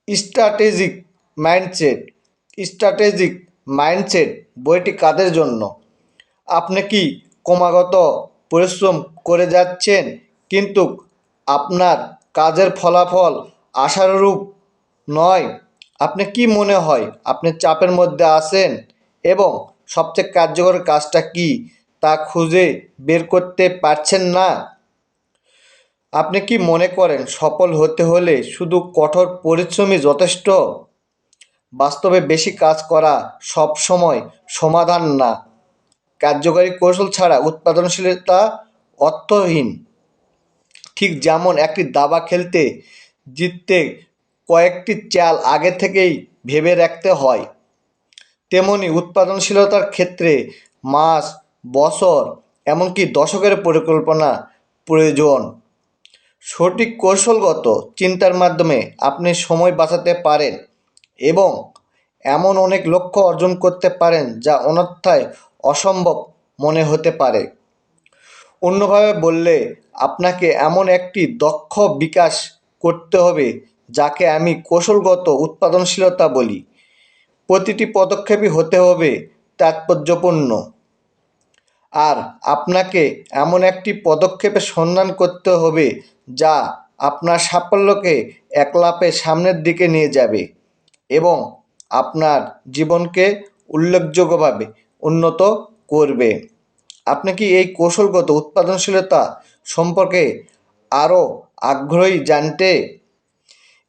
Strategic mindset. Strategic mindset বইটি কাদের জন্য? আপনি কি ক্রমাগত পরিশ্রম করে যাচ্ছেন কিন্তু আপনার কাজের ফলাফল আশানুরূপ নয়? আপনি কি মনে হয় আপনি চাপের মধ্যে আছেন এবং সবচেয়ে কার্যকর কাজটা কি তা খুঁজে বের করতে পারছেন না? আপনি কি মনে করেন সফল হতে হলে শুধু কঠোর পরিশ্রমই যথেষ্ট? বাস্তবে বেশি কাজ করা সবসময় সমাধান না। কার্যকরী কৌশল ছাড়া উৎপাদনশীলতা অর্থহীন। ঠিক যেমন একটি দাবা খেলতে জিততে কয়েকটি চাল আগে থেকেই ভেবে রাখতে হয়, তেমনি উৎপাদনশীলতার ক্ষেত্রে মাস, বছর, এমনকি দশকের পরিকল্পনা প্রয়োজন। সঠিক কৌশলগত চিন্তার মাধ্যমে আপনি সময় বাঁচাতে পারেন এবং এমন অনেক লক্ষ্য অর্জন করতে পারেন যা অন্যথায় অসম্ভব মনে হতে পারে। অন্যভাবে বললে, আপনাকে এমন একটি দক্ষ বিকাশ করতে হবে যাকে আমি কৌশলগত উৎপাদনশীলতা বলি। প্রতিটি পদক্ষেপই হতে হবে তাৎপর্যপূর্ণ। আর আপনাকে এমন একটি পদক্ষেপের সন্ধান করতে হবে যা আপনার সাফল্যকে এক লাফে সামনের দিকে নিয়ে যাবে এবং আপনার জীবনকে উল্লেখযোগ্যভাবে উন্নত করবে। আপনি কি এই কৌশলগত উৎপাদনশীলতা সম্পর্কে আরও আগ্রহী জানতে?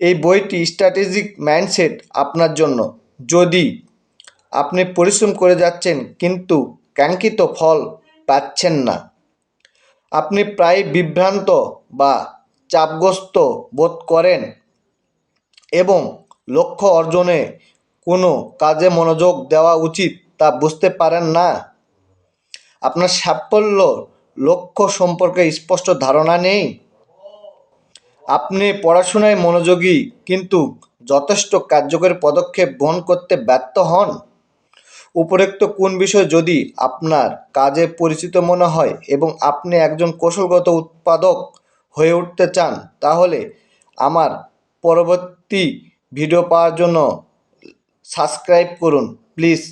এই বইটি স্ট্র্যাটেজিক মাইন্ডসেট আপনার জন্য। যদি আপনি পরিশ্রম করে যাচ্ছেন কিন্তু কাঙ্ক্ষিত ফল পাচ্ছেন না, আপনি প্রায় বিভ্রান্ত বা চাপগ্রস্ত বোধ করেন এবং লক্ষ্য অর্জনে কোনো কাজে মনোযোগ দেওয়া উচিত তা বুঝতে পারেন না, আপনার সাফল্য লক্ষ্য সম্পর্কে স্পষ্ট ধারণা নেই, আপনি পড়াশোনায় মনোযোগী কিন্তু যথেষ্ট কার্যকরী পদক্ষেপ গ্রহণ করতে ব্যর্থ হন, উপরোক্ত কোন বিষয় যদি আপনার কাজে পরিচিত মনে হয় এবং আপনি একজন কৌশলগত উৎপাদক হয়ে উঠতে চান, তাহলে আমার পরবর্তী ভিডিও পাওয়ার জন্য সাবস্ক্রাইব করুন প্লিজ।